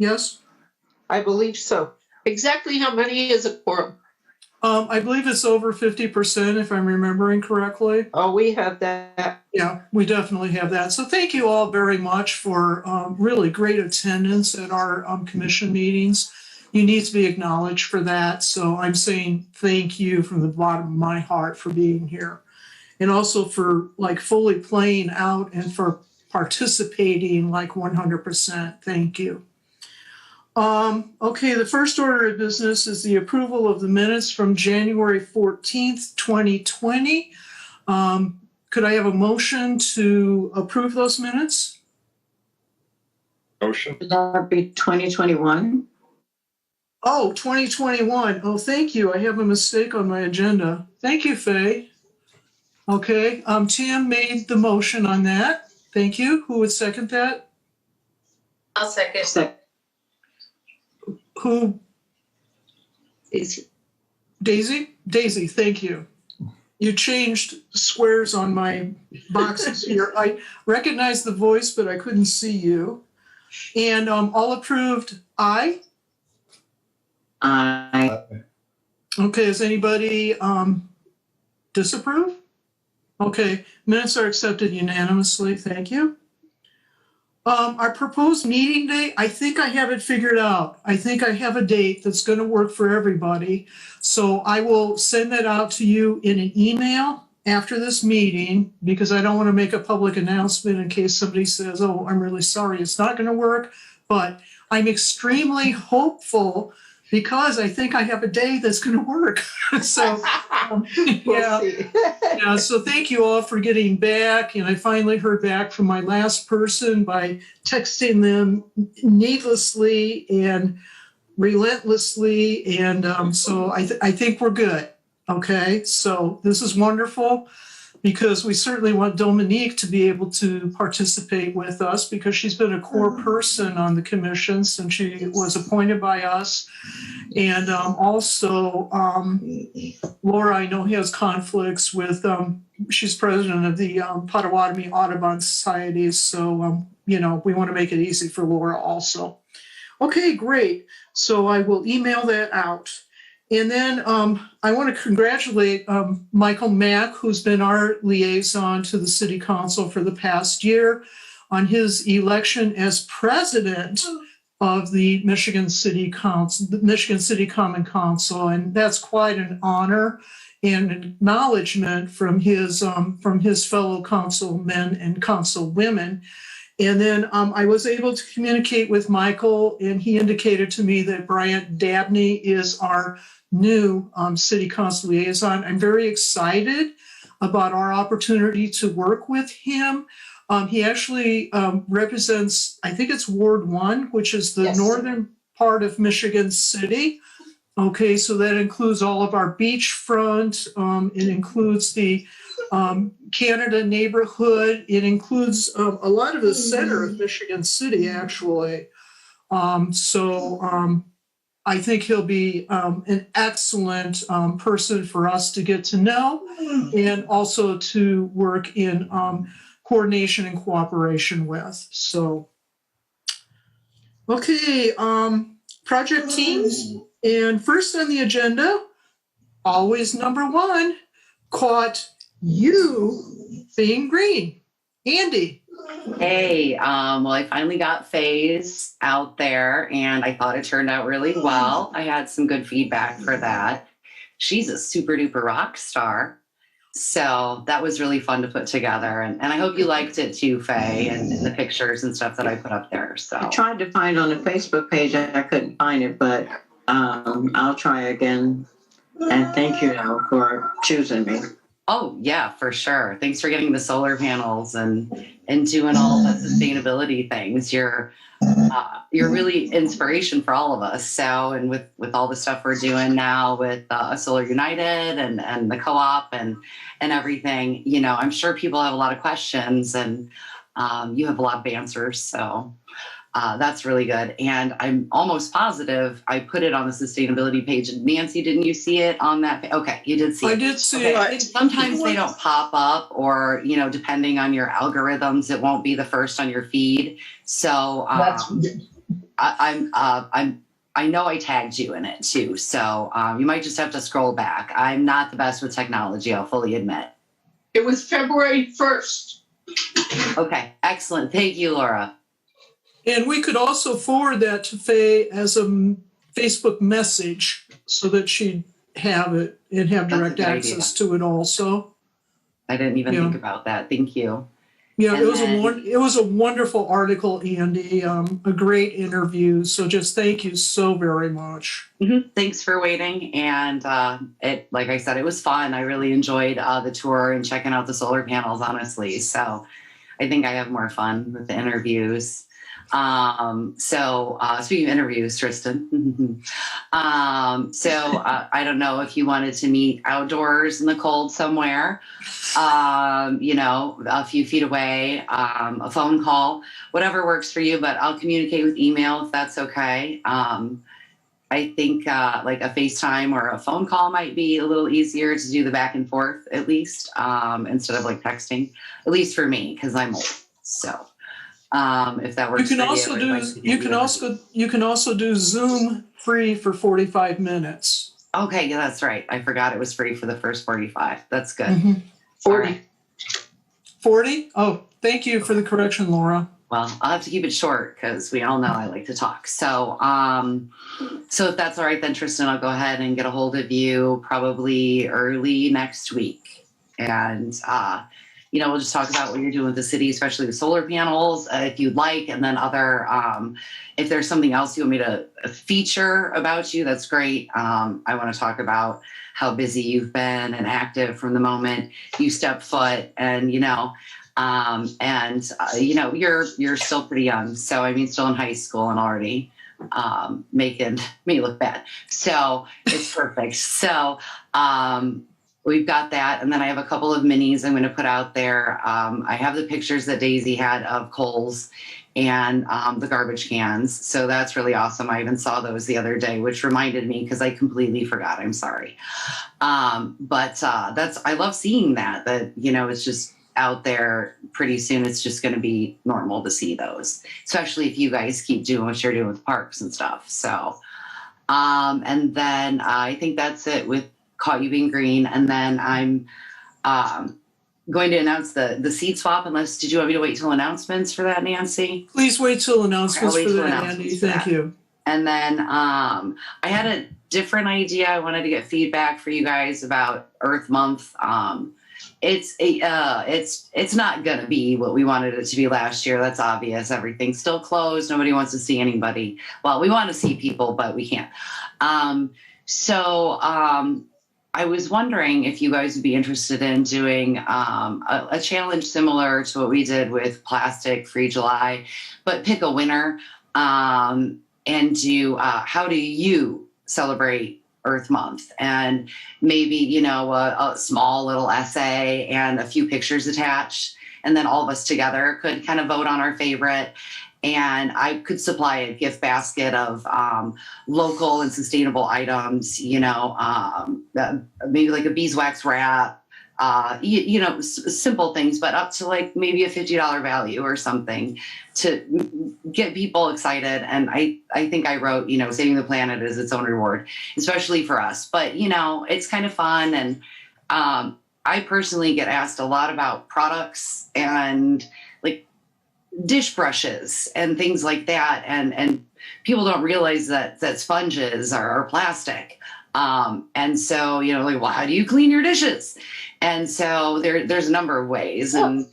Yes? I believe so. Exactly how many is a quorum? I believe it's over 50%, if I'm remembering correctly. Oh, we have that. Yeah, we definitely have that. So thank you all very much for really great attendance at our commission meetings. You need to be acknowledged for that. So I'm saying thank you from the bottom of my heart for being here. And also for like fully playing out and for participating like 100%. Thank you. Okay, the first order of business is the approval of the minutes from January 14th, 2020. Could I have a motion to approve those minutes? Motion. Would that be 2021? Oh, 2021. Oh, thank you. I have a mistake on my agenda. Thank you, Faye. Okay, Tim made the motion on that. Thank you. Who would second that? I'll second. Who? Daisy. Daisy? Daisy, thank you. You changed squares on my boxes here. I recognized the voice, but I couldn't see you. And all approved, aye? Aye. Okay, does anybody disapprove? Okay, minutes are accepted unanimously. Thank you. Our proposed meeting date, I think I have it figured out. I think I have a date that's going to work for everybody. So I will send that out to you in an email after this meeting because I don't want to make a public announcement in case somebody says, oh, I'm really sorry, it's not going to work. But I'm extremely hopeful because I think I have a day that's going to work. So, We'll see. yeah, so thank you all for getting back. And I finally heard back from my last person by texting them needlessly and relentlessly. And so I think we're good. Okay, so this is wonderful because we certainly want Dominique to be able to participate with us because she's been a core person on the commission since she was appointed by us. And also, Laura, I know has conflicts with, she's president of the Potawatomi Audubon Society. So, you know, we want to make it easy for Laura also. Okay, great. So I will email that out. And then I want to congratulate Michael Mack, who's been our liaison to the city council for the past year on his election as president of the Michigan City Council, the Michigan City Common Council. And that's quite an honor and acknowledgement from his fellow councilmen and councilwomen. And then I was able to communicate with Michael, and he indicated to me that Bryant Dabney is our new city council liaison. I'm very excited about our opportunity to work with him. He actually represents, I think it's Ward 1, which is the northern part of Michigan City. Okay, so that includes all of our beachfront. It includes the Canada neighborhood. It includes a lot of the center of Michigan City, actually. I think he'll be an excellent person for us to get to know and also to work in coordination and cooperation with. So, okay, project teams. And first on the agenda, always number one, caught you being green. Andy. Hey, well, I finally got Faye's out there and I thought it turned out really well. I had some good feedback for that. She's a super duper rock star. So that was really fun to put together. And I hope you liked it too, Faye, and the pictures and stuff that I put up there. So I tried to find on the Facebook page, I couldn't find it, but I'll try again. And thank you now for choosing me. Oh, yeah, for sure. Thanks for getting the solar panels and doing all the sustainability things. You're really inspiration for all of us. So, and with all the stuff we're doing now with Solar United and the co-op and everything, you know, I'm sure people have a lot of questions and you have a lot of answers. So that's really good. And I'm almost positive I put it on the sustainability page. Nancy, didn't you see it on that? Okay, you did see it. I did see it. Sometimes they don't pop up or, you know, depending on your algorithms, it won't be the first on your feed. So I know I tagged you in it too, so you might just have to scroll back. I'm not the best with technology, I'll fully admit. It was February 1st. Okay, excellent. Thank you, Laura. And we could also forward that to Faye as a Facebook message so that she'd have it and have That's a direct good access to it also. I didn't even Yeah. think about that. Thank you. Yeah, And it was a wonderful article, Andy, a great interview. So just thank you so very much. Thanks for waiting. And like I said, it was fun. I really enjoyed the tour and checking out the solar panels, honestly. So I think I have more fun with the interviews. Speaking of interviews, Tristan, I don't know if you wanted to meet outdoors in the cold somewhere, a few feet away, a phone call, whatever works for you, but I'll communicate with email if that's okay. I think like a FaceTime or a phone call might be a little easier to do the back and forth, at least, instead of like texting, at least for me, because I'm old. So if that works You can for also you, do I'd like to get you can also do Zoom free for 45 minutes. Okay, yeah, that's right. I forgot it was free for the first 45. That's good. Mm-hmm. 40. 40? Oh, thank you for the correction, Laura. Well, I'll have to keep it short because we all know I like to talk. So, so if that's all right, then Tristan, I'll go ahead and get a hold of you probably early next week. And, we'll just talk about what you're doing with the city, especially the solar panels, if you'd like, and then other, if there's something else you want me to feature about you, that's great. I want to talk about how busy you've been and active from the moment you step foot and, you're still pretty young. So, I mean, still in high school and already making me look bad. So it's perfect. So we've got that. And then I have a couple of minis I'm going to put out there. I have the pictures that Daisy had of Kohl's and the garbage cans. So that's really awesome. I even saw those the other day, which reminded me because I completely forgot. I'm sorry. I love seeing that, it's just out there pretty soon. It's just going to be normal to see those, especially if you guys keep doing what you're doing with parks and stuff. So, and then I think that's it with Caught You Being Green. And then I'm going to announce the seed swap. Did you want me to wait till announcements for that, Nancy? Please wait till announcements I'll wait for till that, announcements Andy. for Thank that. you. And then I had a different idea. I wanted to get feedback for you guys about Earth Month. It's not gonna be what we wanted it to be last year. That's obvious. Everything's still closed. Nobody wants to see anybody. Well, we want to see people, but we can't. I was wondering if you guys would be interested in doing a challenge similar to what we did with Plastic Free July, but pick a winner and do how do you celebrate Earth Month, and maybe a small little essay and a few pictures attached, and then all of us together could kind of vote on our favorite. And I could supply a gift basket of local and sustainable items, maybe like a beeswax wrap, simple things, but up to like maybe a $50 value or something to get people excited. And I think I wrote, saving the planet is its own reward, especially for us. But, it's kind of fun. And I personally get asked a lot about products and like dish brushes and things like that. And people don't realize that sponges are plastic. And so, well, how do you clean your dishes? And so there's a number of ways, and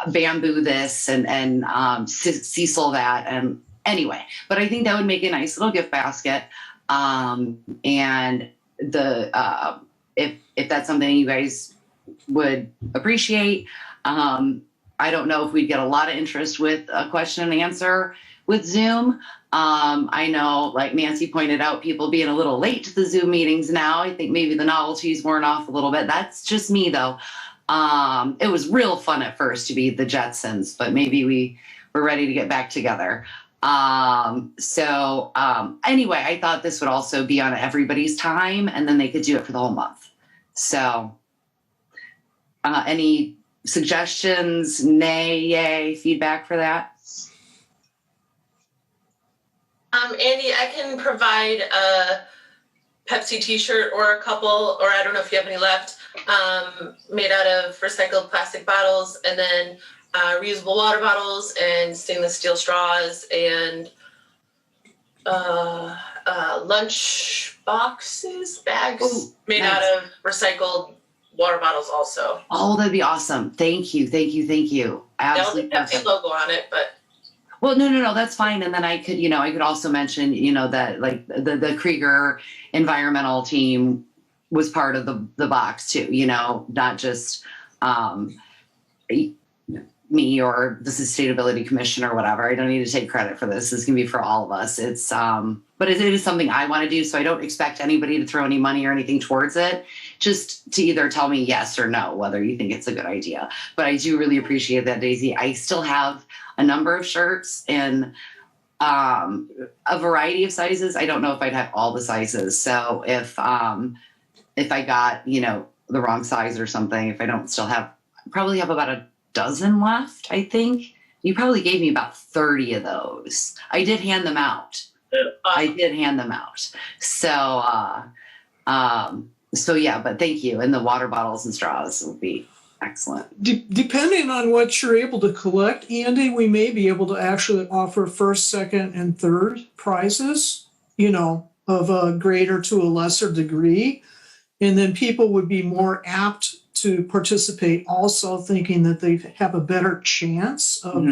bamboo this and Cecil that. And anyway, but I think that would make a nice little gift basket. And if that's something you guys would appreciate, I don't know if we'd get a lot of interest with a question and answer with Zoom. I know, like Nancy pointed out, people being a little late to the Zoom meetings now. I think maybe the novelty's worn off a little bit. That's just me, though. It was real fun at first to be the Jetsons, but maybe we're ready to get back together. Anyway, I thought this would also be on everybody's time, and then they could do it for the whole month. So any suggestions, nay, yay, feedback for that? Andy, I can provide a Pepsi t-shirt or a couple, or I don't know if you have any left, made out of recycled plastic bottles, and then reusable water bottles and stainless steel straws and lunch boxes, bags made nice. out of recycled water bottles also. Oh, that'd be awesome. Thank you. Thank you. Thank you. Absolutely. They'll have the Pepsi logo on it, but. Well, no, that's fine. And then I could also mention, that like the Krieger environmental team was part of the box too, not just me or the sustainability commission or whatever. I don't need to take credit for this. This can be for all of us. It's, but it is something I want to do. So I don't expect anybody to throw any money or anything towards it, just to either tell me yes or no, whether you think it's a good idea. But I do really appreciate that, Daisy. I still have a number of shirts in a variety of sizes. I don't know if I'd have all the sizes. So if I got, the wrong size or something, if I don't still have, probably have about a dozen left, I think. You probably gave me about 30 of those. I did hand them out. So yeah, but thank you. And the water bottles and straws will be excellent. Depending on what you're able to collect, Andy, we may be able to actually offer first, second, and third prizes, of a greater to a lesser degree. And then people would be more apt to participate, also thinking that they have a better chance of,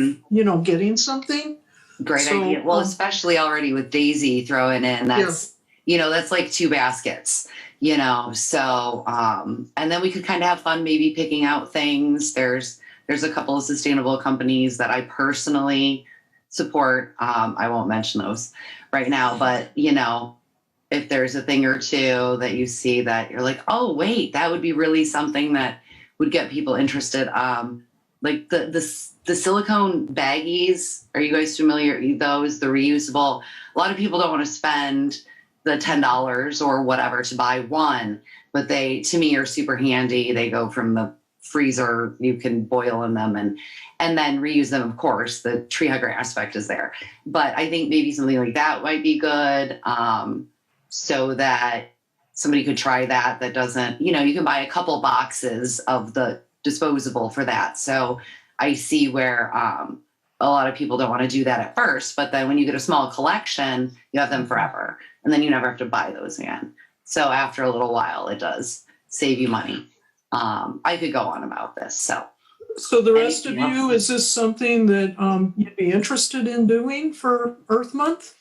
getting something. Great idea. Well, especially already with Daisy throwing in, that's like 2 baskets. So, and then we could kind of have fun, maybe picking out things. There's a couple of sustainable companies that I personally support. I won't mention those right now, but if there's a thing or two that you see that you're like, oh wait, that would be really something that would get people interested. Like the silicone baggies, are you guys familiar? Those, the reusable, a lot of people don't want to spend the $10 or whatever to buy one, but they, to me, are super handy. They go from the freezer, you can boil in them and then reuse them. Of course, the tree hugger aspect is there, but I think maybe something like that might be good. So that somebody could try that doesn't, you can buy a couple boxes of the disposable for that. So I see where a lot of people don't want to do that at first, but then when you get a small collection, you have them forever. And then you never have to buy those again. So after a little while, it does save you money. I could go on about this. So the rest of you, is this something that you'd be interested in doing for Earth Month?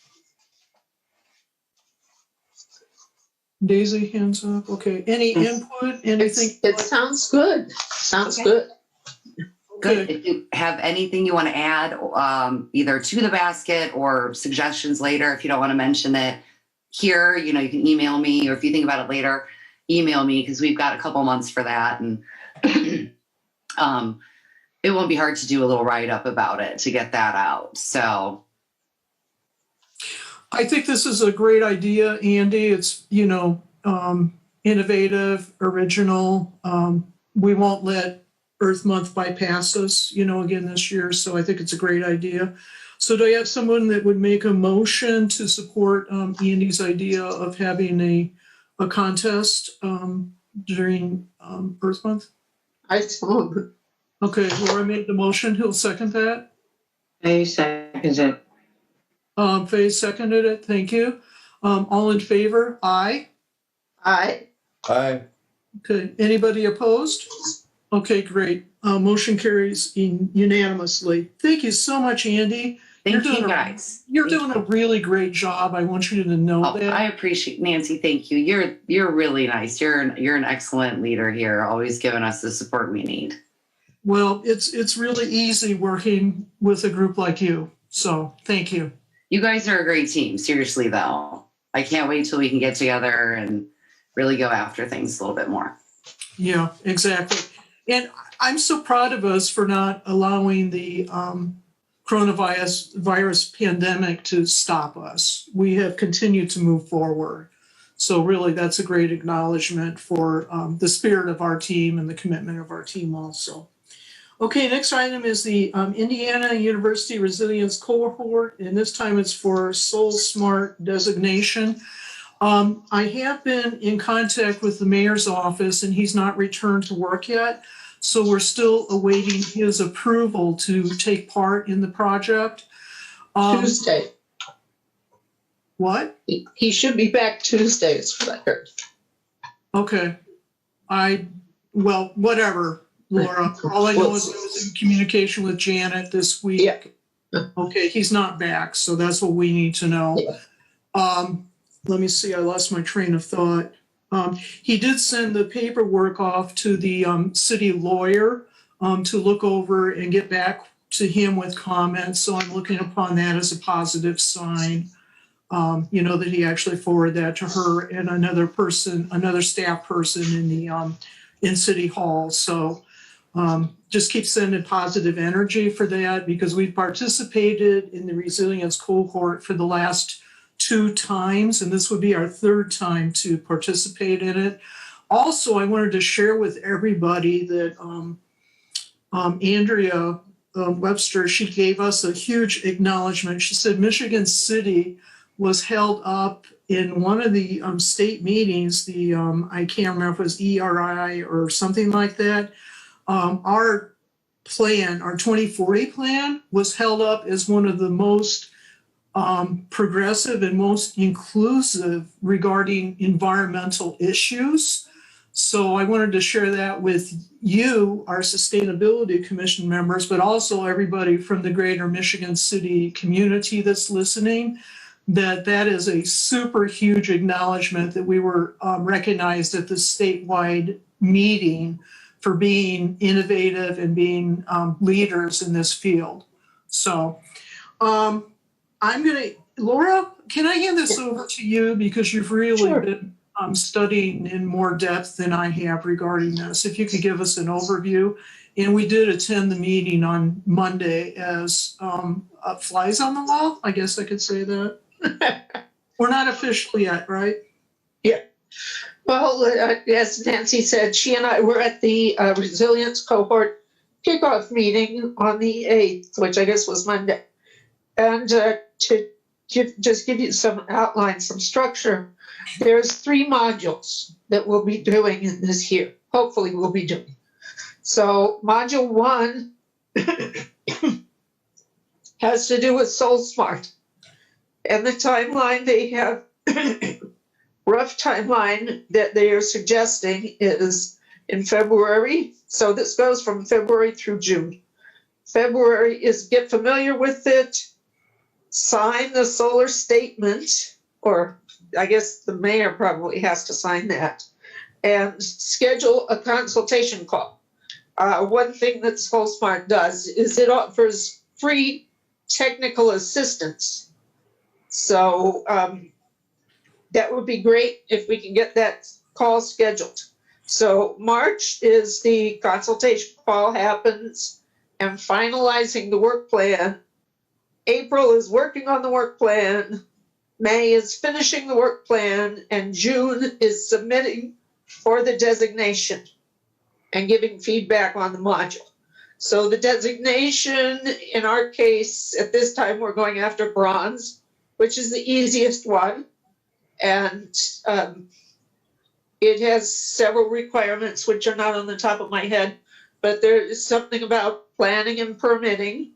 Daisy, hands up. Okay. Any input? Anything? It sounds good. Good. Good. If you have anything you want to add, either to the basket or suggestions later, if you don't want to mention it here, you can email me, or if you think about it later, email me, because we've got a couple months for that. And it won't be hard to do a little write-up about it to get that out. So I think this is a great idea, Andy. It's, innovative, original. We won't let Earth Month bypass us, again this year. So I think it's a great idea. So do I have someone that would make a motion to support Andy's idea of having a contest during Earth Month? I saw. Okay, Laura made the motion. Who'll second that? Faye seconds it. Faye seconded it. Thank you. All in favor? Aye. Aye. Okay. Anybody opposed? Okay, great. Motion carries unanimously. Thank you so much, Andy. Thank you, guys. You're doing a really great job. I want you to know that. I appreciate, Nancy. Thank you. You're really nice. You're an excellent leader here, always giving us the support we need. Well, it's really easy working with a group like you. So thank you. You guys are a great team. Seriously, though. I can't wait till we can get together and really go after things a little bit more. Yeah, exactly. And I'm so proud of us for not allowing the coronavirus pandemic to stop us. We have continued to move forward. So really, that's a great acknowledgement for the spirit of our team and the commitment of our team also. Okay, next item is the Indiana University Resilience Cohort, and this time it's for Soul Smart designation. I have been in contact with the mayor's office, and he's not returned to work yet. So we're still awaiting his approval to take part in the project. Tuesday. What? He should be back Tuesday, is what I heard. Okay. Well, whatever, Laura. All I know is I was in communication with Janet this week. Yeah. Okay, he's not back, so that's what we need to know. Yeah. Let me see, I lost my train of thought. He did send the paperwork off to the city lawyer to look over and get back to him with comments. So I'm looking upon that as a positive sign. That he actually forwarded that to her and another person, another staff person in the in City Hall. So just keep sending positive energy for that, because we've participated in the resilience cohort for the last 2 times, and this would be our 3rd time to participate in it. Also, I wanted to share with everybody that Andrea Webster, she gave us a huge acknowledgement. She said Michigan City was held up in one of the state meetings, the I can't remember if it was ERI or something like that. Our plan, our 2040 plan, was held up as one of the most progressive and most inclusive regarding environmental issues. So I wanted to share that with you, our Sustainability Commission members, but also everybody from the greater Michigan City community that's listening, that is a super huge acknowledgement that we were recognized at the statewide meeting for being innovative and being leaders in this field. So Laura, can I hand this over to you, because you've really been studying in more depth than I have regarding this. If you could give us an overview. And we did attend the meeting on Monday as flies on the wall, I guess I could say that. We're not official yet, right? Yeah. Well, as Nancy said, she and I were at the resilience cohort kickoff meeting on the 8th, which I guess was Monday. And to just give you some outline, some structure, there's 3 modules that we'll be doing in this year. Hopefully we'll be doing. So module 1 has to do with Soul Smart. And the timeline they have, rough timeline that they are suggesting is in February. So this goes from February through June. February is get familiar with it, sign the solar statement, or I guess the mayor probably has to sign that, and schedule a consultation call. One thing that Soul Smart does is it offers free technical assistance. So that would be great if we can get that call scheduled. So March is the consultation call happens and finalizing the work plan. April is working on the work plan. May is finishing the work plan, and June is submitting for the designation and giving feedback on the module. So the designation, in our case, at this time, we're going after bronze, which is the easiest one. And it has several requirements, which are not on the top of my head, but there is something about planning and permitting.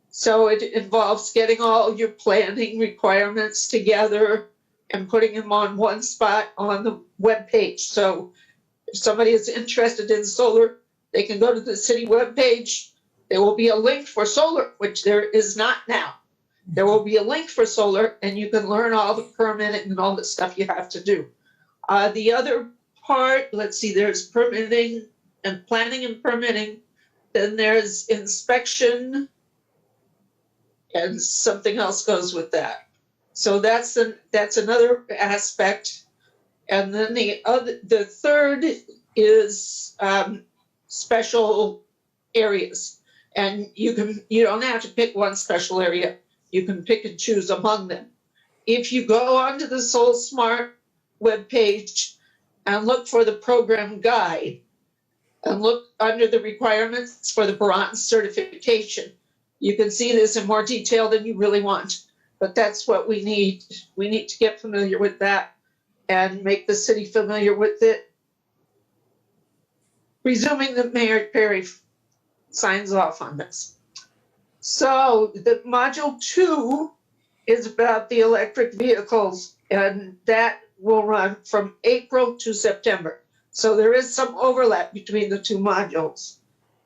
So it involves getting all your planning requirements together and putting them on one spot on the web page. So if somebody is interested in solar, they can go to the city web page. There will be a link for solar, which there is not now. There will be a link for solar, and you can learn all the permitting and all the stuff you have to do. The other part, let's see, there's permitting and planning and permitting. Then there's inspection, and something else goes with that. So that's another aspect. And then the third is special areas. And you don't have to pick one special area. You can pick and choose among them. If you go onto the Soul Smart webpage and look for the program guide, and look under the requirements for the bronze certification. You can see this in more detail than you really want, but that's what we need. We need to get familiar with that and make the city familiar with it. Presuming that Mayor Perry signs off on this. So the module 2 is about the electric vehicles, and that will run from April to September. So there is some overlap between the two modules.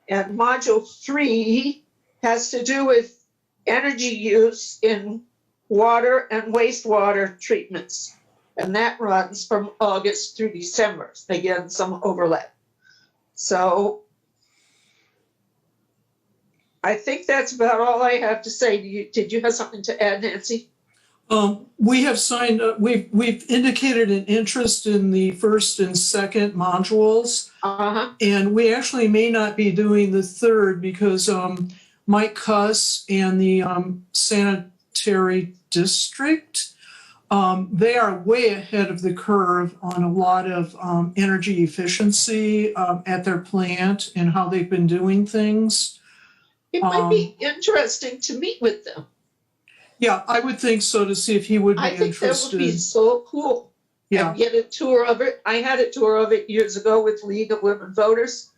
And module 3 has to do with energy use in water and wastewater treatments. And that runs from August through December. Again, some overlap. So I think that's about all I have to say. Did you have something to add, Nancy? We have signed, we've indicated an interest in the first and second modules. Uh-huh. And we actually may not be doing the third because Mike Cuss and the sanitary district, they are way ahead of the curve on a lot of energy efficiency at their plant and how they've been doing things. It might be interesting to meet with them. Yeah, I would think so, to see if he would be I think interested. that would be so cool. Yeah, And get a tour of it. I had a tour of it years ago with League of Women Voters.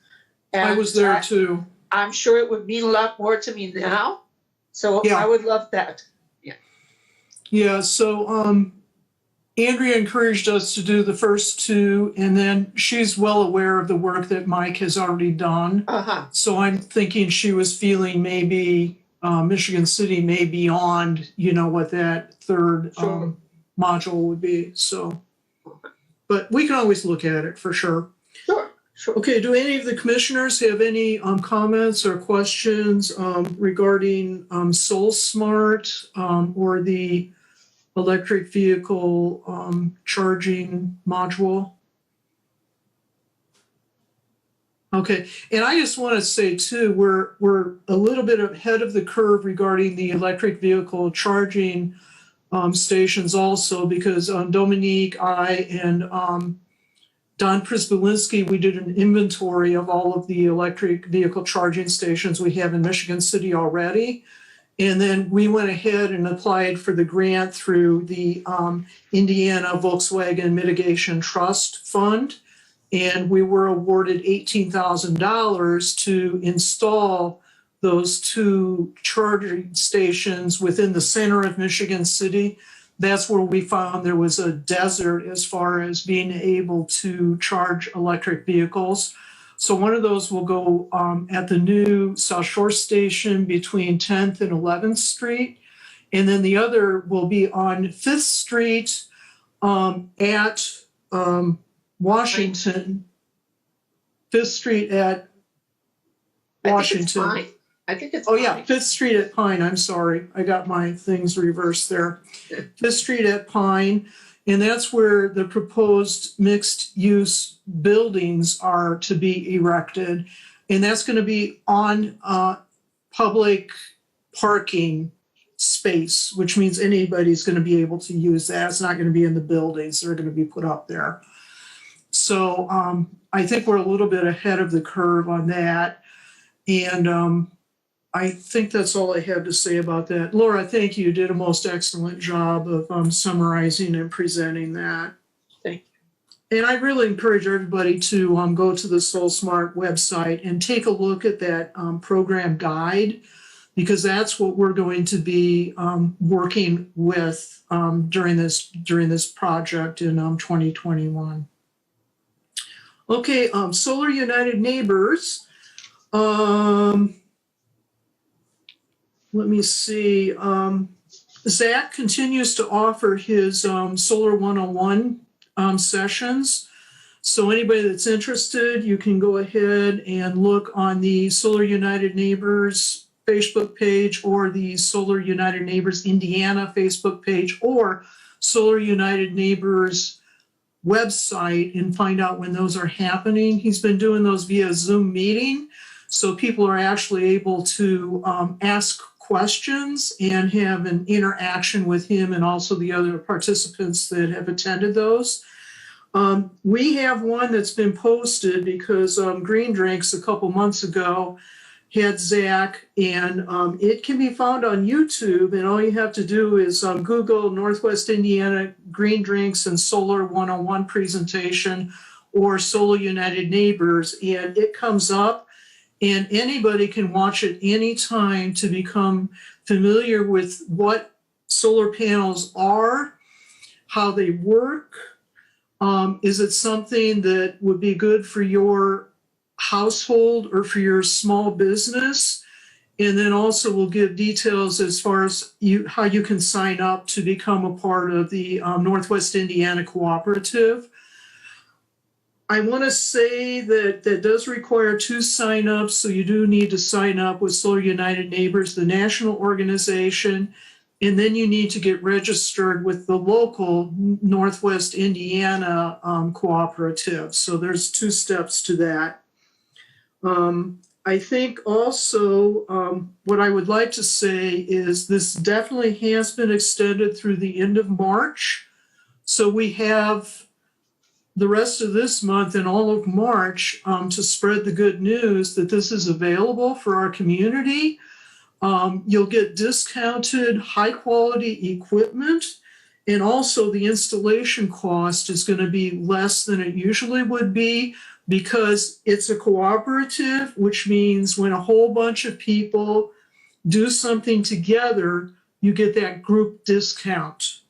I was there too. I'm sure it would mean a lot more to me now. So Yeah. I would love that. Yeah, so Andrea encouraged us to do the first two, and then she's well aware of the work that Mike has already done. Uh-huh. So I'm thinking she was feeling maybe Michigan City may be beyond, what that third Sure. module would be. So, but we can always look at it for sure. Sure. Okay, do any of the commissioners have any comments or questions regarding Soul Smart or the electric vehicle charging module? Okay, and I just want to say too, we're a little bit ahead of the curve regarding the electric vehicle charging stations also, because Dominique, I, and Don Prisbalinski, we did an inventory of all of the electric vehicle charging stations we have in Michigan City already. And then we went ahead and applied for the grant through the Indiana Volkswagen Mitigation Trust Fund. And we were awarded $18,000 to install those two charging stations within the center of Michigan City. That's where we found there was a desert as far as being able to charge electric vehicles. So one of those will go at the new South Shore station between 10th and 11th Street. And then the other will be on 5th Street at Washington. 5th Street at Washington. I think it's Oh, yeah, fine. 5th Street at Pine. I'm sorry. I got my things reversed there. 5th Street at Pine. And that's where the proposed mixed-use buildings are to be erected. And that's going to be on public parking space, which means anybody's going to be able to use that. It's not going to be in the buildings. They're going to be put up there. So I think we're a little bit ahead of the curve on that. And I think that's all I have to say about that. Laura, thank you. You did a most excellent job of summarizing and presenting that. Thank you. And I really encourage everybody to go to the Soul Smart website and take a look at that program guide, because that's what we're going to be working with during this project in 2021. Okay, Solar United Neighbors. Let me see. Zach continues to offer his Solar 101 sessions. So anybody that's interested, you can go ahead and look on the Solar United Neighbors Facebook page, or the Solar United Neighbors Indiana Facebook page, or Solar United Neighbors website, and find out when those are happening. He's been doing those via Zoom meeting, so people are actually able to ask questions and have an interaction with him and also the other participants that have attended those. We have one that's been posted because Green Drinks a couple months ago had Zach, and it can be found on YouTube. And all you have to do is Google Northwest Indiana Green Drinks and Solar 101 presentation or Solar United Neighbors, and it comes up. And anybody can watch it anytime to become familiar with what solar panels are, how they work. Is it something that would be good for your household or for your small business? And then also we'll give details as far as how you can sign up to become a part of the Northwest Indiana Cooperative. I want to say that that does require 2 signups, so you do need to sign up with Solar United Neighbors, the national organization, and then you need to get registered with the local Northwest Indiana cooperative. So there's 2 steps to that. I think also what I would like to say is this definitely has been extended through the end of March. So we have the rest of this month and all of March to spread the good news that this is available for our community. You'll get discounted high quality equipment, and also the installation cost is going to be less than it usually would be because it's a cooperative, which means when a whole bunch of people do something together, you get that group discount.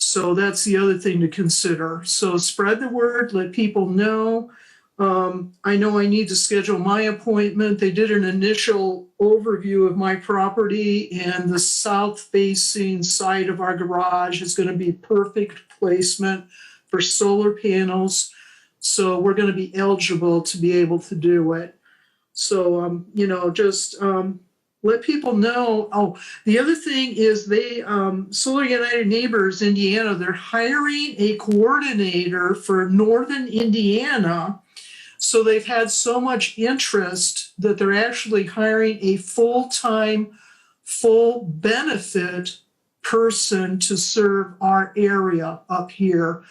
So that's the other thing to consider. So spread the word, let people know. I know I need to schedule my appointment. They did an initial overview of my property, and the south-facing side of our garage is going to be perfect placement for solar panels. So we're going to be eligible to be able to do it. So, just let people know. Oh, the other thing is Solar United Neighbors Indiana, they're hiring a coordinator for Northern Indiana. So they've had so much interest that they're actually hiring a full-time, full benefit person to serve our area up here.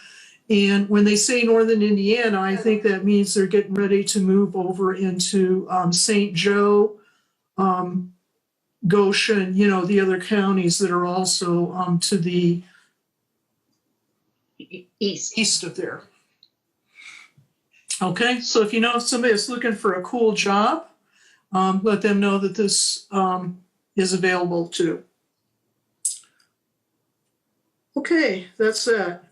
And when they say Northern Indiana, I think that means they're getting ready to move over into St. Joe, Goshen, the other counties that are also to the east of there. Okay, so if you know somebody that's looking for a cool job, let them know that this is available too. Okay, that's that.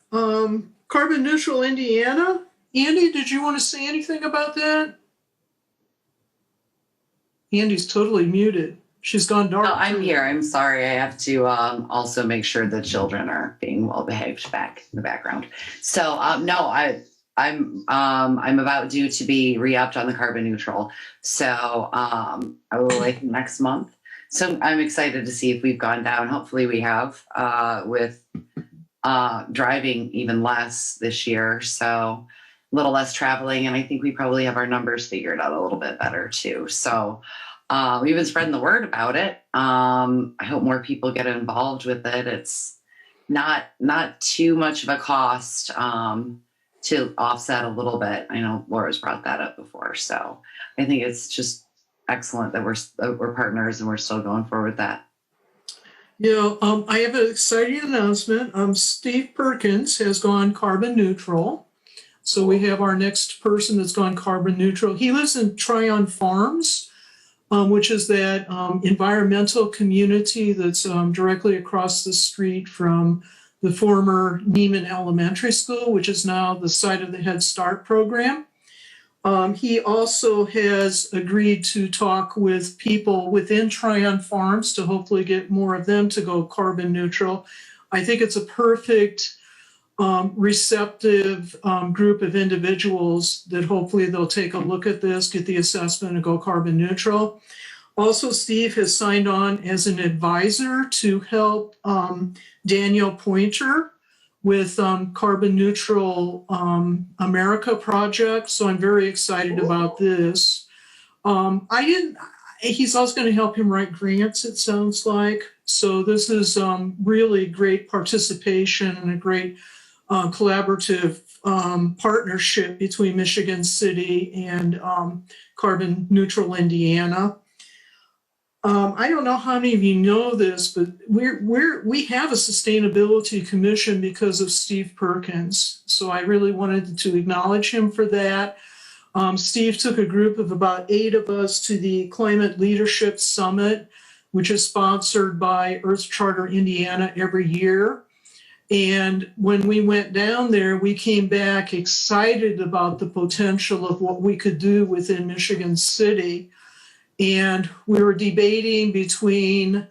Carbon neutral Indiana. Andy, did you want to say anything about that? Andy's totally muted. She's gone dark. No, I'm here. I'm sorry. I have to also make sure the children are being well behaved back in the background. So no, I'm about due to be re-upped on the carbon neutral. So I will like next month. So I'm excited to see if we've gone down. Hopefully we have with driving even less this year. So a little less traveling. And I think we probably have our numbers figured out a little bit better too. So we've been spreading the word about it. I hope more people get involved with it. It's not too much of a cost to offset a little bit. I know Laura's brought that up before. So I think it's just excellent that we're partners and we're still going forward with that. I have an exciting announcement. Steve Perkins has gone carbon neutral. So we have our next person that's gone carbon neutral. He lives in Tryon Farms, which is that environmental community that's directly across the street from the former Neiman Elementary School, which is now the site of the Head Start program. He also has agreed to talk with people within Tryon Farms to hopefully get more of them to go carbon neutral. I think it's a perfect receptive group of individuals that hopefully they'll take a look at this, get the assessment, and go carbon neutral. Also, Steve has signed on as an advisor to help Daniel Pointer with Carbon Neutral America project. So I'm very excited about this. He's also going to help him write grants, it sounds like. So this is really great participation and a great collaborative partnership between Michigan City and Carbon Neutral Indiana. I don't know how many of you know this, but we have a sustainability commission because of Steve Perkins. So I really wanted to acknowledge him for that. Steve took a group of about 8 of us to the Climate Leadership Summit, which is sponsored by Earth Charter Indiana every year. And when we went down there, we came back excited about the potential of what we could do within Michigan City. And we were debating between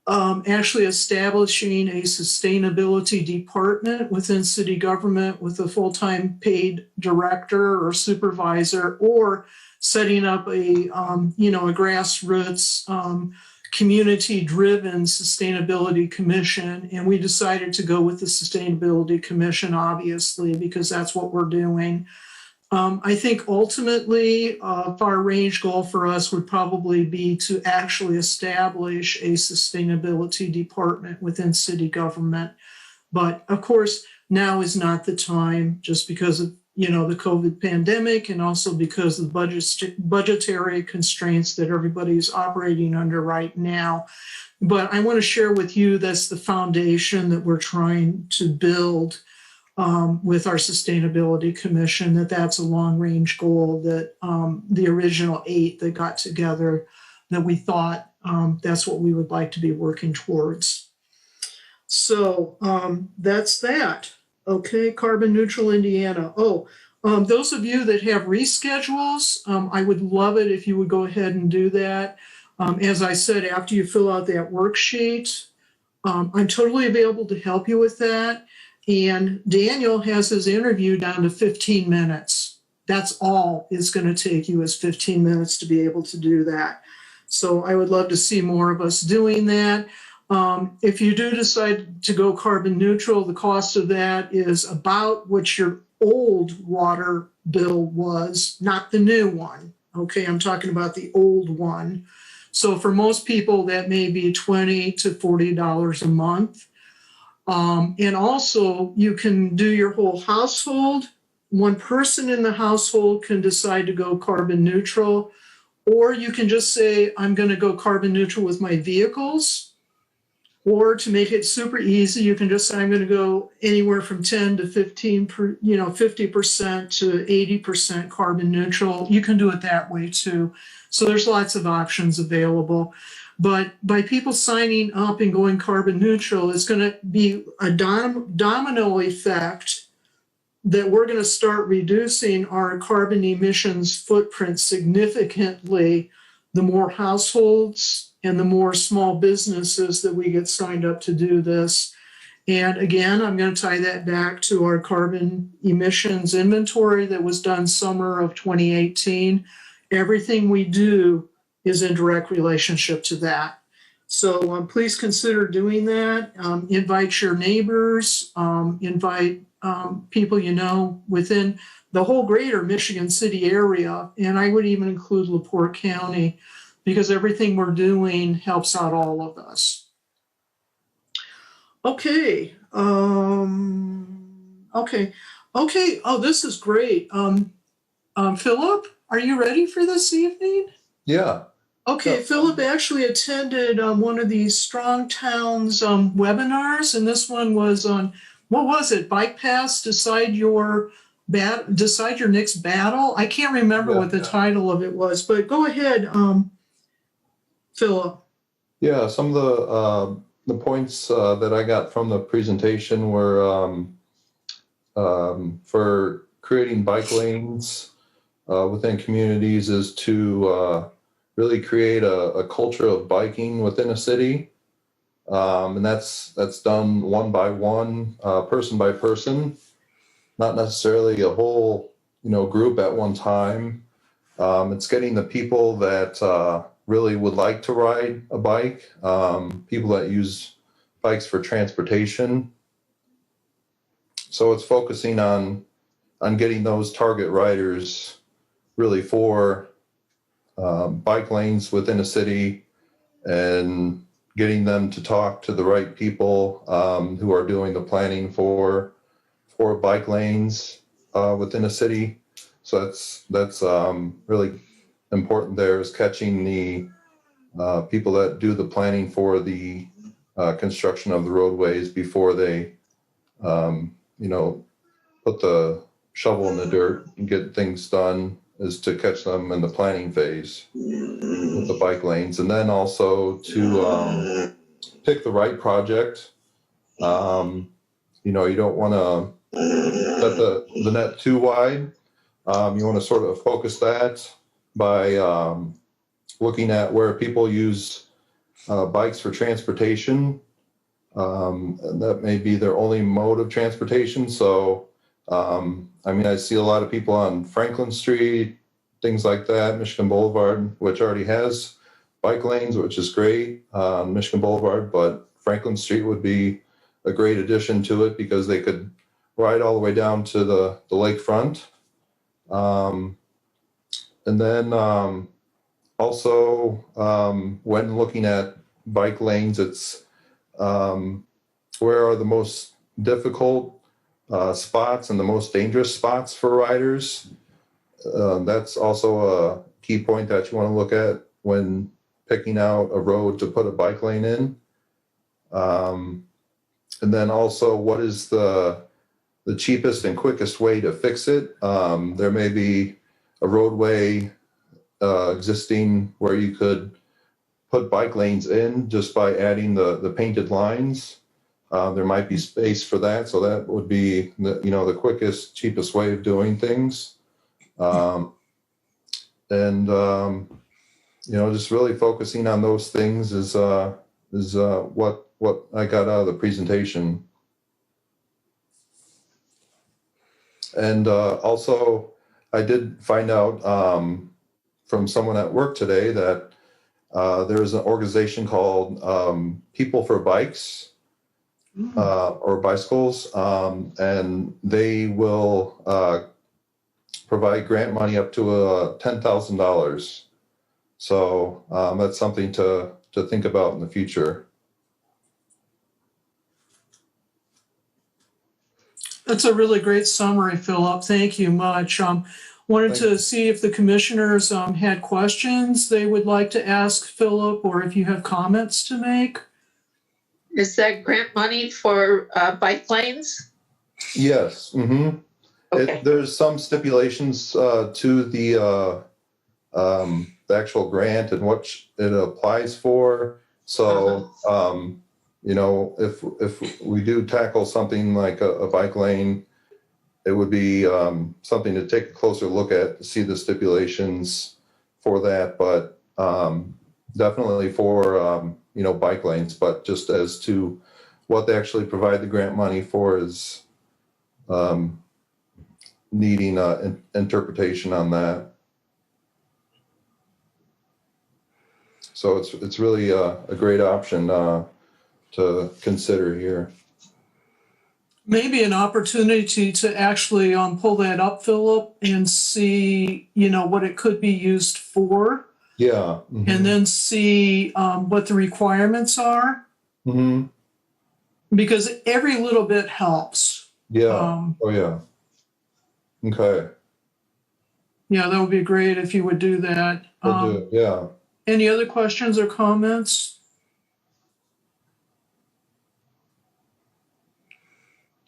actually establishing a sustainability department within city government with a full-time paid director or supervisor, or setting up a grassroots community-driven sustainability commission. And we decided to go with the sustainability commission, obviously, because that's what we're doing. I think ultimately a far range goal for us would probably be to actually establish a sustainability department within city government. But of course, now is not the time, just because of the COVID pandemic, and also because of the budgetary constraints that everybody is operating under right now. But I want to share with you that's the foundation that we're trying to build with our Sustainability Commission, that's a long-range goal that the original 8 that got together, that we thought that's what we would like to be working towards. So that's that. Okay, Carbon Neutral Indiana. Those of you that have reschedules, I would love it if you would go ahead and do that. As I said, after you fill out that worksheet, I'm totally available to help you with that. And Daniel has his interview down to 15 minutes. That's all it's going to take you, is 15 minutes to be able to do that. So I would love to see more of us doing that. If you do decide to go carbon neutral, the cost of that is about what your old water bill was, not the new one. Okay, I'm talking about the old one. So for most people, that may be $20 to $40 a month. And also, you can do your whole household. One person in the household can decide to go carbon neutral, or you can just say, I'm going to go carbon neutral with my vehicles. Or to make it super easy, you can just say, I'm going to go anywhere from 10 to 15, 50% to 80% carbon neutral. You can do it that way too. So there's lots of options available. But by people signing up and going carbon neutral, it's going to be a domino effect that we're going to start reducing our carbon emissions footprint significantly the more households and the more small businesses that we get signed up to do this. And again, I'm going to tie that back to our carbon emissions inventory that was done summer of 2018. Everything we do is in direct relationship to that. So please consider doing that. Invite your neighbors, invite people you know within the whole greater Michigan City area. And I would even include LaPorte County, because everything we're doing helps out all of us. Okay. Okay. Oh, this is great. Philip, are you ready for this evening? Yeah. Okay, Yeah. Philip actually attended one of these Strong Towns webinars, and this one was on, what was it? Bike Paths, decide your next battle. I can't remember what the title of it was, but go ahead, Philip. Yeah, some of the points that I got from the presentation were for creating bike lanes within communities is to really create a culture of biking within a city. And that's done one by one, person by person, not necessarily a whole, group at one time. It's getting the people that really would like to ride a bike, people that use bikes for transportation. So it's focusing on getting those target riders really for bike lanes within a city, and getting them to talk to the right people who are doing the planning for for bike lanes within a city. So that's really important there, is catching the people that do the planning for the construction of the roadways before they, put the shovel in the dirt and get things done, is to catch them in the planning phase with the bike lanes. And then also to pick the right project. You don't want to set the net too wide. You want to sort of focus that by looking at where people use bikes for transportation. And that may be their only mode of transportation. So, I see a lot of people on Franklin Street, things like that, Michigan Boulevard, which already has bike lanes, which is great on Michigan Boulevard, but Franklin Street would be a great addition to it because they could ride all the way down to the lakefront. And then also, when looking at bike lanes, it's where are the most difficult spots and the most dangerous spots for riders. That's also a key point that you want to look at when picking out a road to put a bike lane in. And then also, what is the cheapest and quickest way to fix it? There may be a roadway existing where you could put bike lanes in just by adding the painted lines. There might be space for that, so that would be the quickest, cheapest way of doing things. Just really focusing on those things is what I got out of the presentation. And also, I did find out from someone at work today that there's an organization called People for Bikes or Bicycles, and they will provide grant money up to $10,000. So that's something to think about in the future. That's a really great summary, Philip. Thank you much. Wanted to see if the commissioners had questions they would like to ask Philip, or if you have comments to make. Is that grant money for bike lanes? Yes. Mm-hmm. Okay. There's some stipulations to the actual grant and what it applies for. So, if we do tackle something like a bike lane, it would be something to take a closer look at to see the stipulations for that. But definitely for bike lanes. But just as to what they actually provide the grant money for is needing interpretation on that. So it's really a great option to consider here. Maybe an opportunity to actually pull that up, Philip, and see, what it could be used for. Yeah. Mm-hmm. And then see what the requirements are. Mm-hmm. Because every little bit helps. Yeah. Oh, yeah. Okay. Yeah, that would be great if you would do that. We'll do it. Yeah. Any other questions or comments?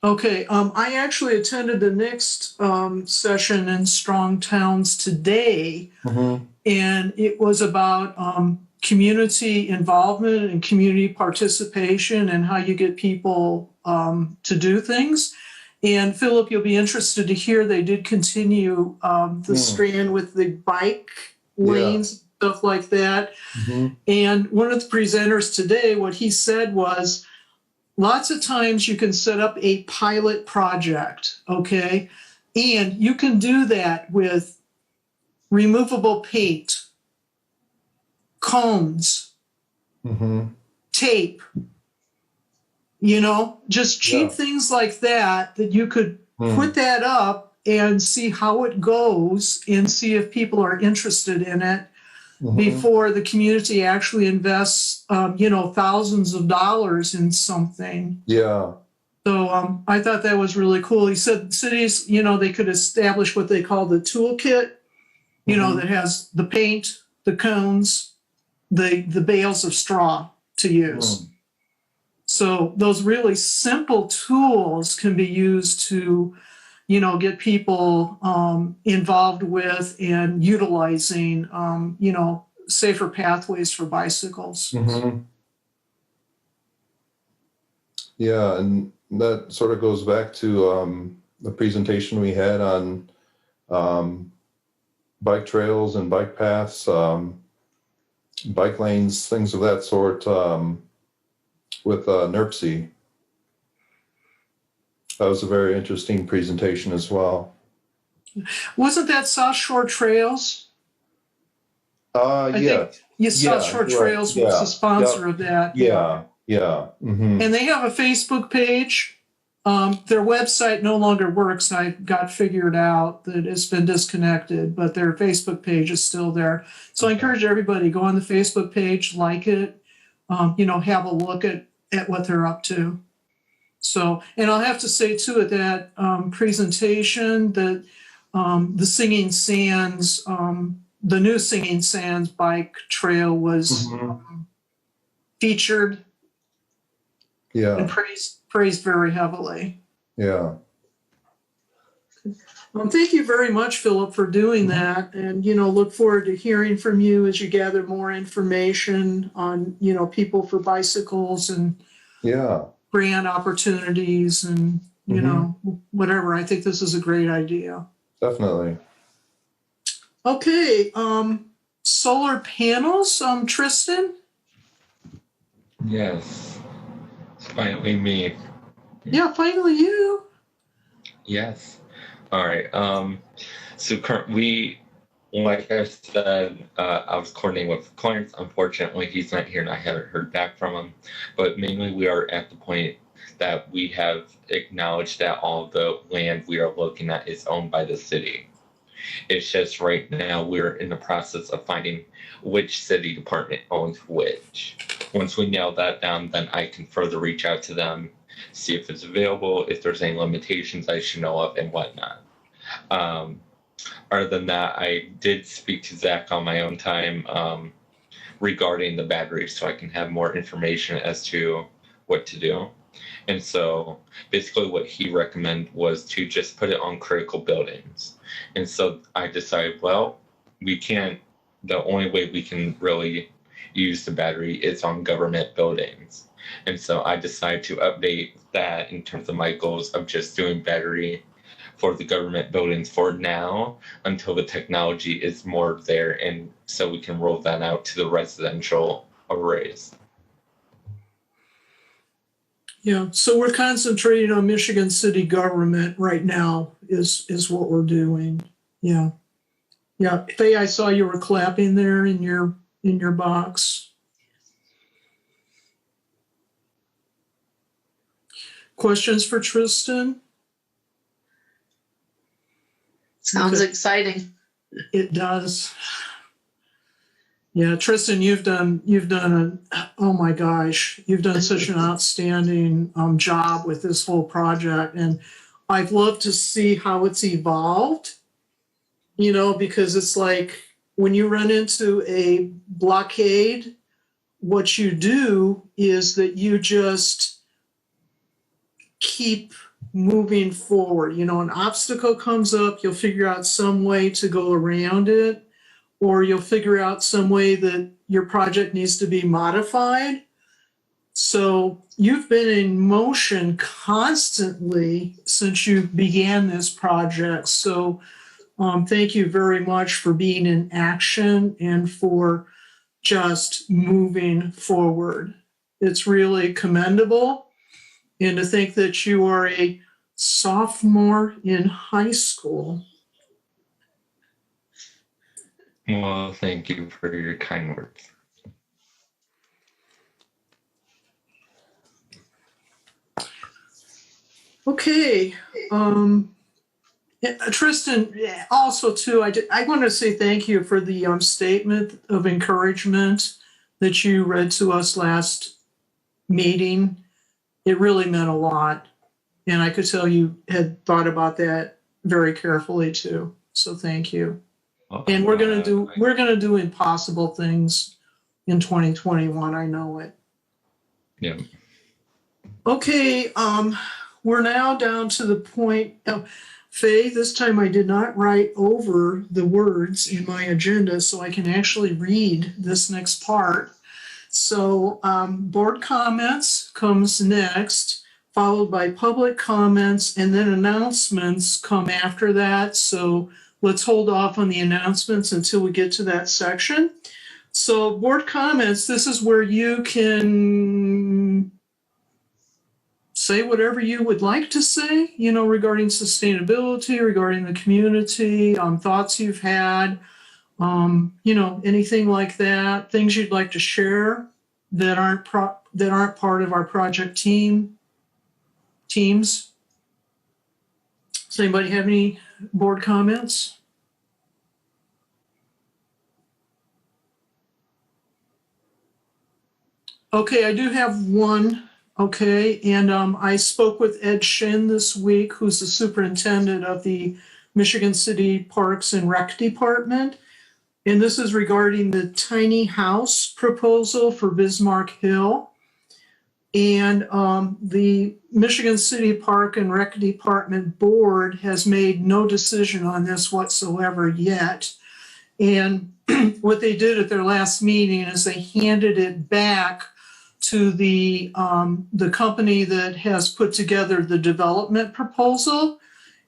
Okay, I actually attended the next session in Strong Towns today, Mm-hmm. and it was about community involvement and community participation and how you get people to do things. And Philip, you'll be interested to hear they did continue the strand with the bike lanes, stuff like that. Mm-hmm. And one of the presenters today, what he said was, lots of times you can set up a pilot project, okay? And you can do that with removable paint, cones, Mm-hmm. tape, just cheap things like that you could put that up and see how it goes and see if people are interested in it before the community actually invests, thousands of dollars in something. Yeah. So I thought that was really cool. He said cities, they could establish what they call the toolkit, that has the paint, the cones, the bales of straw to use. So those really simple tools can be used to, get people involved with and utilizing, safer pathways for bicycles. Yeah, and that sort of goes back to the presentation we had on bike trails and bike paths, bike lanes, things of that sort with NERPC. That was a very interesting presentation as well. Wasn't that South Shore Trails? I think South Shore Trails was the sponsor of that. Yeah. And they have a Facebook page. Their website no longer works. I got figured out that it's been disconnected, but their Facebook page is still there. So I encourage everybody to go on the Facebook page, like it, have a look at what they're up to. So, and I'll have to say too, at that presentation that the Singing Sands, the new Singing Sands bike trail was featured and praised very heavily. Yeah. Thank you very much, Philip, for doing that. And, look forward to hearing from you as you gather more information on, people for bicycles and grant opportunities and, whatever. I think this is a great idea. Definitely. Okay. Solar panels, Tristan? Yes. It's finally me. Yeah, finally you. Yes. All right. So currently, like I said, I was coordinating with Clarence. Unfortunately, he's not here and I haven't heard back from him. But mainly we are at the point that we have acknowledged that all the land we are looking at is owned by the city. It's just right now we're in the process of finding which city department owns which. Once we nail that down, then I can further reach out to them, see if it's available, if there's any limitations I should know of, and whatnot. Other than that, I did speak to Zach on my own time regarding the batteries so I can have more information as to what to do. And so basically what he recommended was to just put it on critical buildings. And so I decided, well, the only way we can really use the battery is on government buildings. And so I decided to update that in terms of my goals of just doing battery for the government buildings for now until the technology is more there, and so we can roll that out to the residential arrays. Yeah, so we're concentrating on Michigan city government right now is what we're doing. Yeah. Yeah, Faye, I saw you were clapping there in your box. Questions for Tristan? Sounds exciting. It does. Yeah, Tristan, you've done oh my gosh, you've done such an outstanding job with this whole project, and I'd love to see how it's evolved. Because it's like when you run into a blockade, what you do is that you just keep moving forward. An obstacle comes up, you'll figure out some way to go around it, or you'll figure out some way that your project needs to be modified. So you've been in motion constantly since you began this project. So thank you very much for being in action and for just moving forward. It's really commendable. And to think that you are a sophomore in high school. Well, thank you for your kind words. Okay. Tristan, also too, I want to say thank you for the statement of encouragement that you read to us last meeting. It really meant a lot. And I could tell you had thought about that very carefully too. So thank you. And we're gonna do impossible things in 2021. I know it. Yeah. Okay, we're now down to the point. Faye, this time I did not write over the words in my agenda, so I can actually read this next part. So, board comments comes next, followed by public comments, and then announcements come after that. So let's hold off on the announcements until we get to that section. So board comments, this is where you can say whatever you would like to say, regarding sustainability, regarding the community, thoughts you've had, anything like that, things you'd like to share that aren't part of our project teams. Does anybody have any board comments? Okay, I do have one. Okay, and I spoke with Ed Shin this week, who's the superintendent of the Michigan City Parks and Rec Department. And this is regarding the tiny house proposal for Bismarck Hill. And the Michigan City Park and Rec Department board has made no decision on this whatsoever yet. And what they did at their last meeting is they handed it back to the company that has put together the development proposal,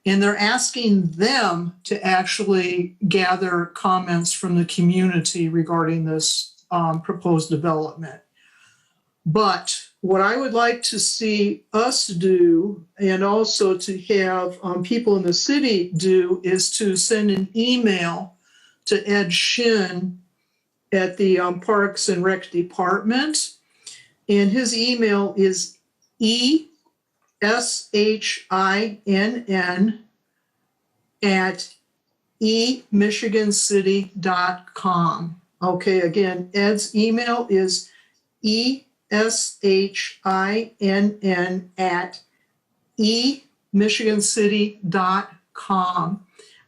and they're asking them to actually gather comments from the community regarding this proposed development. But what I would like to see us do, and also to have people in the city do, is to send an email to Ed Shin at the Parks and Rec Department. And his email is ESHIN@emichigancity.com. Okay, again, Ed's email is ESHIN@emichigancity.com.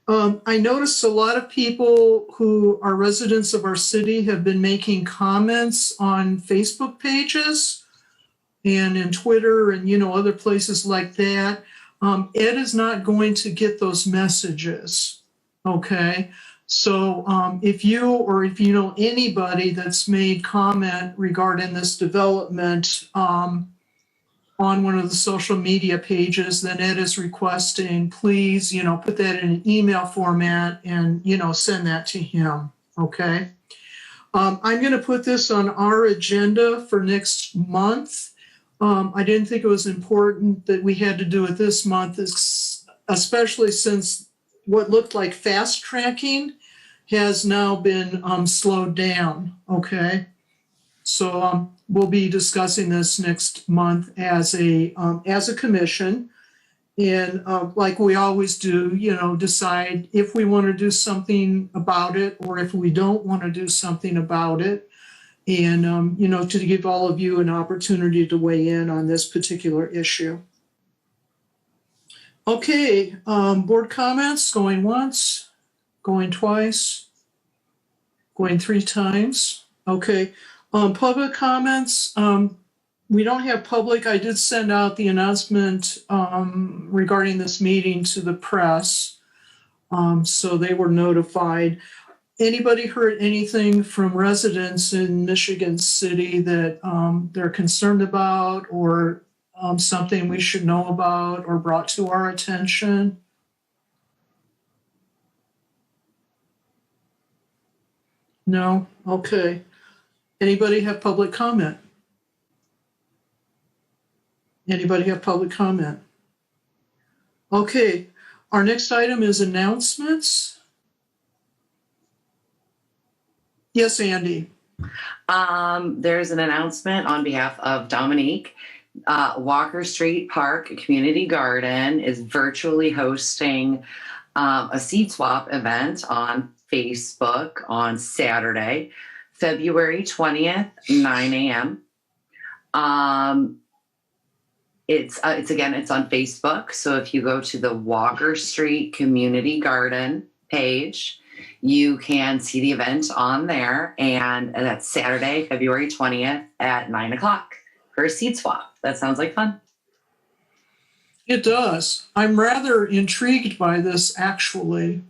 I noticed a lot of people who are residents of our city have been making comments on Facebook pages and in Twitter and, other places like that. Ed is not going to get those messages. Okay. So if you know anybody that's made comment regarding this development on one of the social media pages, then Ed is requesting, please, put that in an email format and, send that to him. Okay. I'm going to put this on our agenda for next month. I didn't think it was important that we had to do it this month, especially since what looked like fast tracking has now been slowed down. Okay. So we'll be discussing this next month as a commission, and like we always do, decide if we want to do something about it or if we don't want to do something about it, and to give all of you an opportunity to weigh in on this particular issue. Okay, board comments, going once, going twice, going 3 times. Okay. Public comments, we don't have public. I did send out the announcement regarding this meeting to the press, so they were notified. Anybody heard anything from residents in Michigan City that they're concerned about, or something we should know about or brought to our attention? No? Okay. Anybody have public comment? Anybody have public comment? Okay, our next item is announcements. Yes, Andy. There's an announcement on behalf of Dominique. Walker Street Park Community Garden is virtually hosting a seed swap event on Facebook on Saturday, February 20th, 9 a.m. It's again, it's on Facebook. So if you go to the Walker Street Community Garden page, you can see the event on there. And that's Saturday, February 20th at 9:00 for a seed swap. That sounds like fun. It does. I'm rather intrigued by this, actually,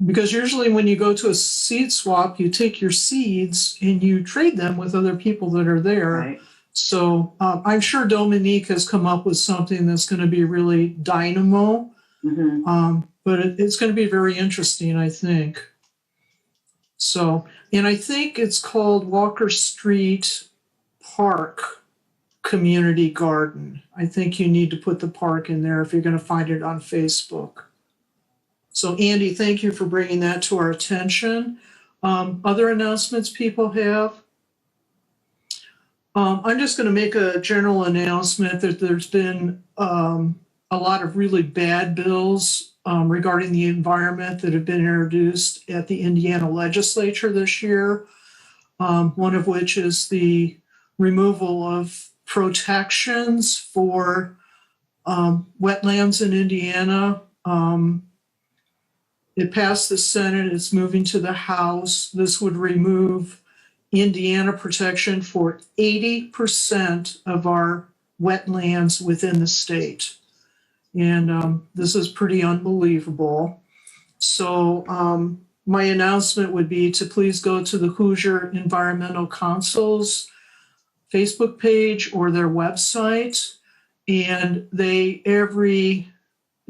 because usually when you go to a seed swap, you take your seeds and you trade them with other people that are there. Right. So I'm sure Dominique has come up with something that's going to be really dynamo, but it's going to be very interesting, I think. So, and I think it's called Walker Street Park Community Garden. I think you need to put the park in there if you're going to find it on Facebook. So Andy, thank you for bringing that to our attention. Other announcements people have? I'm just going to make a general announcement that there's been a lot of really bad bills regarding the environment that have been introduced at the Indiana legislature this year. One of which is the removal of protections for wetlands in Indiana. It passed the Senate, it's moving to the House. This would remove Indiana protection for 80% of our wetlands within the state. And this is pretty unbelievable. So my announcement would be to please go to the Hoosier Environmental Council's Facebook page or their website. And they, every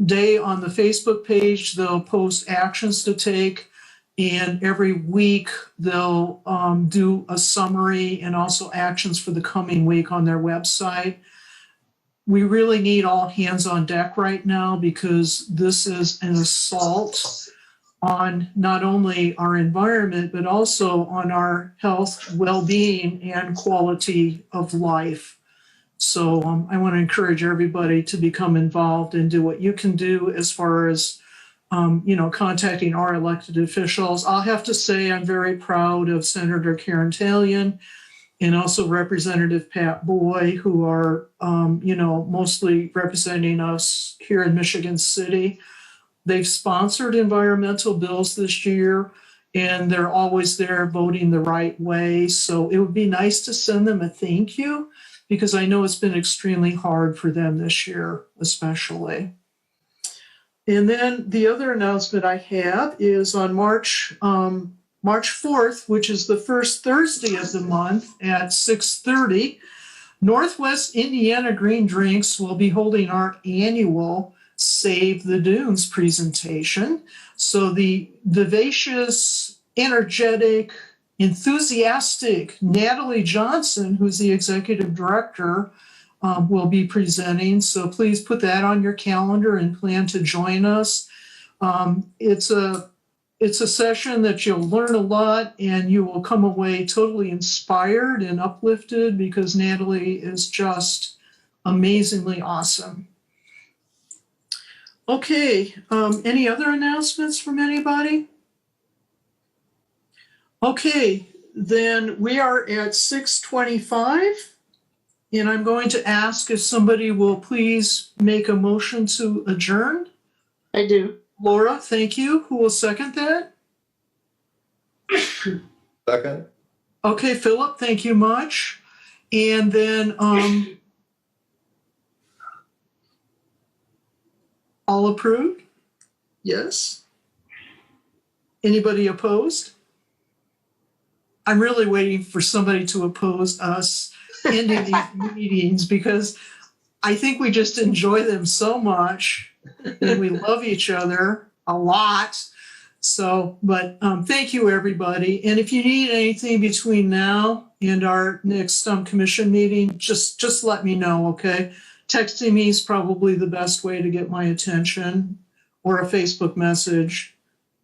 day on the Facebook page, they'll post actions to take. And every week they'll do a summary and also actions for the coming week on their website. We really need all hands on deck right now because this is an assault on not only our environment, but also on our health, well-being, and quality of life. So I want to encourage everybody to become involved and do what you can do as far as contacting our elected officials. I'll have to say I'm very proud of Senator Karen Talion and also Representative Pat Boy, who are, mostly representing us here in Michigan City. They've sponsored environmental bills this year, and they're always there voting the right way. So it would be nice to send them a thank you because I know it's been extremely hard for them this year, especially. And then the other announcement I have is on March 4th, which is the first Thursday of the month at 6:30, Northwest Indiana Green Drinks will be holding our annual Save the Dunes presentation. So the vivacious, energetic, enthusiastic Natalie Johnson, who's the executive director, will be presenting. So please put that on your calendar and plan to join us. It's a session that you'll learn a lot and you will come away totally inspired and uplifted because Natalie is just amazingly awesome. Okay, any other announcements from anybody? Okay, then we are at 6:25, and I'm going to ask if somebody will please make a motion to adjourn. I do. Laura, thank you. Who will second that? Second? Okay, Philip, thank you much. And then all approved? Yes. Anybody opposed? I'm really waiting for somebody to oppose us ending these meetings because I think we just enjoy them so much and we love each other a lot. So, but thank you, everybody. And if you need anything between now and our next commission meeting, just let me know, okay? Texting me is probably the best way to get my attention, or a Facebook message.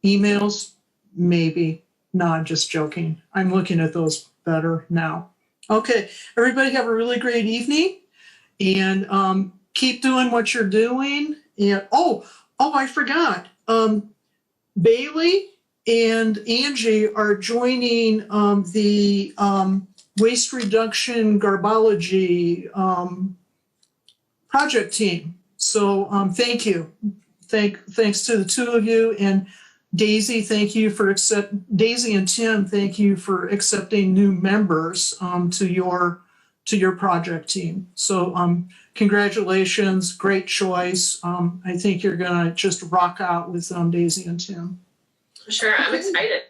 Emails, maybe. No, I'm just joking. I'm looking at those better now. Okay, everybody have a really great evening and keep doing what you're doing. And I forgot. Bailey and Angie are joining the waste reduction garbology project team. So thank you. Thanks to the two of you, and Daisy, thank you for Daisy and Tim, thank you for accepting new members to your project team. So congratulations, great choice. I think you're gonna just rock out with Daisy and Tim. Sure, I'm excited.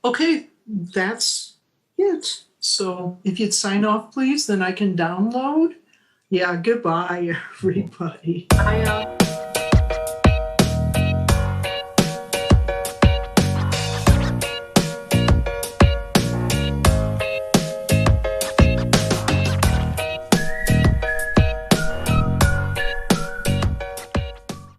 Okay, that's it. So if you'd sign off, please, then I can download. Yeah, goodbye, everybody. Bye, y'all.